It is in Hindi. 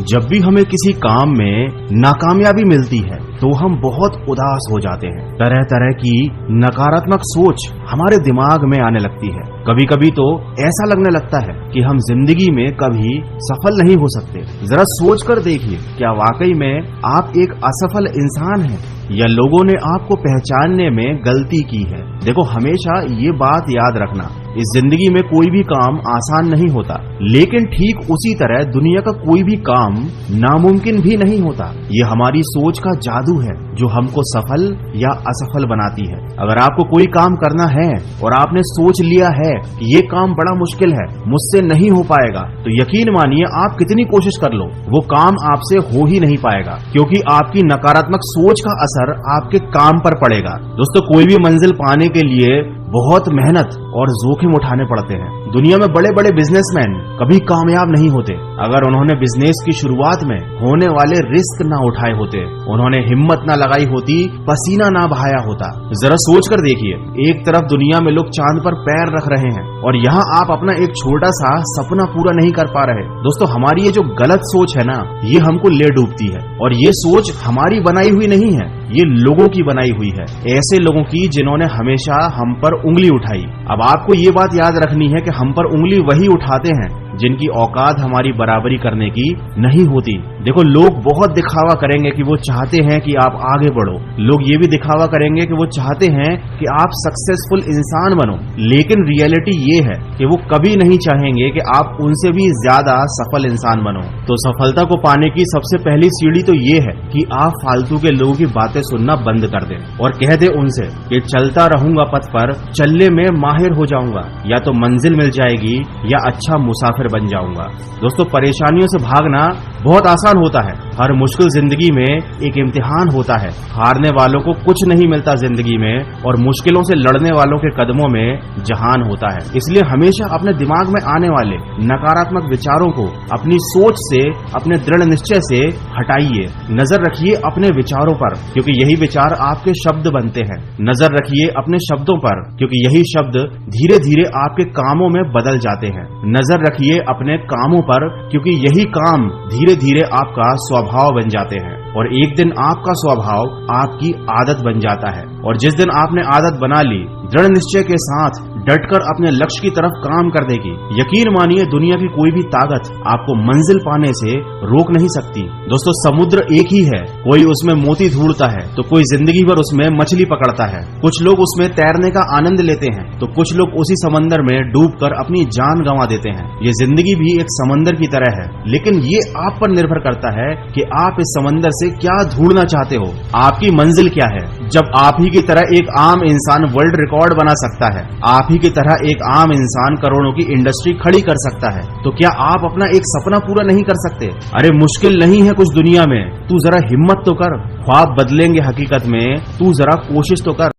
जब भी हमें किसी काम में नाकामयाबी मिलती है तो हम बहुत उदास हो जाते हैं। तरह तरह की नकारात्मक सोच हमारे दिमाग में आने लगती है। कभी कभी तो ऐसा लगने लगता है कि हम जिंदगी में कभी सफल नहीं हो सकते। जरा सोच कर देखिए, क्या वाकई में आप एक असफल इंसान हैं या लोगों ने आपको पहचानने में गलती की है। देखो, हमेशा ये बात याद रखना, इस जिंदगी में कोई भी काम आसान नहीं होता, लेकिन ठीक उसी तरह दुनिया का कोई भी काम नामुमकिन भी नहीं होता। ये हमारी सोच का जादू है जो हमको सफल या असफल बनाती है। अगर आपको कोई काम करना है और आपने सोच लिया है कि ये काम बड़ा मुश्किल है, मुझसे नहीं हो पाएगा, तो यकीन मानिए आप कितनी कोशिश कर लो, वो काम आपसे हो ही नहीं पाएगा, क्योंकि आपकी नकारात्मक सोच का असर आपके काम पर पड़ेगा। दोस्तों, कोई भी मंजिल पाने के लिए बहुत मेहनत और जोखिम उठाने पड़ते हैं। दुनिया में बड़े बड़े बिजनेसमैन कभी कामयाब नहीं होते अगर उन्होंने बिजनेस की शुरुआत में होने वाले रिस्क ना उठाए होते, उन्होंने हिम्मत ना लगाई होती, पसीना ना बहाया होता। जरा सोच कर देखिए, एक तरफ दुनिया में लोग चांद पर पैर रख रहे हैं और यहाँ आप अपना एक छोटा सा सपना पूरा नहीं कर पा रहे। दोस्तों, हमारी ये जो गलत सोच है ना, ये हमको ले डूबती है, और ये सोच हमारी बनाई हुई नहीं है, ये लोगों की बनाई हुई है, ऐसे लोगों की जिन्होंने हमेशा हम पर उंगली उठाई। अब आपको ये बात याद रखनी है कि हम पर उंगली वही उठाते हैं जिनकी औकात हमारी बराबरी करने की नहीं होती। देखो, लोग बहुत दिखावा करेंगे कि वो चाहते हैं कि आप आगे बढ़ो, लोग ये भी दिखावा करेंगे कि वो चाहते हैं कि आप सक्सेसफुल इंसान बनो, लेकिन रियलिटी ये है कि वो कभी नहीं चाहेंगे कि आप उनसे भी ज्यादा सफल इंसान बनो। तो सफलता को पाने की सबसे पहली सीढ़ी तो ये है कि आप फालतू के लोगों की बातें सुनना बंद कर दें और कह दे उनसे कि चलता रहूंगा पथ पर, चलने में माहिर हो जाऊंगा, या तो मंजिल मिल जाएगी या अच्छा मुसाफिर बन जाऊंगा। दोस्तों, परेशानियों से भागना बहुत आसान होता है, हर मुश्किल जिंदगी में एक इम्तिहान होता है। हारने वालों को कुछ नहीं मिलता जिंदगी में, और मुश्किलों से लड़ने वालों के कदमों में जहान होता है। इसलिए हमेशा अपने दिमाग में आने वाले नकारात्मक विचारों को अपनी सोच से, अपने दृढ़ निश्चय से हटाइए। नजर रखिए अपने विचारों पर, क्योंकि यही विचार आपके शब्द बनते हैं। नजर रखिए अपने शब्दों पर, क्योंकि यही शब्द धीरे धीरे आपके कामों में बदल जाते हैं। नजर रखिए अपने कामों पर, क्योंकि यही काम धीरे धीरे आपका स्वभाव बन जाते हैं, और एक दिन आपका स्वभाव आपकी आदत बन जाता है। और जिस दिन आपने आदत बना ली, दृढ़ निश्चय के साथ डटकर अपने लक्ष्य की तरफ काम कर देगी, यकीन मानिए दुनिया की कोई भी ताकत आपको मंजिल पाने से रोक नहीं सकती। दोस्तों, समुद्र एक ही है, कोई उसमें मोती ढूंढता है तो कोई जिंदगी भर उसमें मछली पकड़ता है। कुछ लोग उसमें तैरने का आनंद लेते हैं तो कुछ लोग उसी समंदर में डूबकर अपनी जान गंवा देते हैं। ये जिंदगी भी एक समंदर की तरह है, लेकिन ये आप पर निर्भर करता है कि आप इस समंदर से क्या ढूंढना चाहते हो, आपकी मंजिल क्या है। जब आप ही की तरह एक आम इंसान वर्ल्ड रिकॉर्ड बना सकता है, आप ही की तरह एक आम इंसान करोड़ों की इंडस्ट्री खड़ी कर सकता है, तो क्या आप अपना एक सपना पूरा नहीं कर सकते? अरे मुश्किल नहीं है कुछ दुनिया में, तू जरा हिम्मत तो कर, ख्वाब बदलेंगे हकीकत में, तू जरा कोशिश तो कर।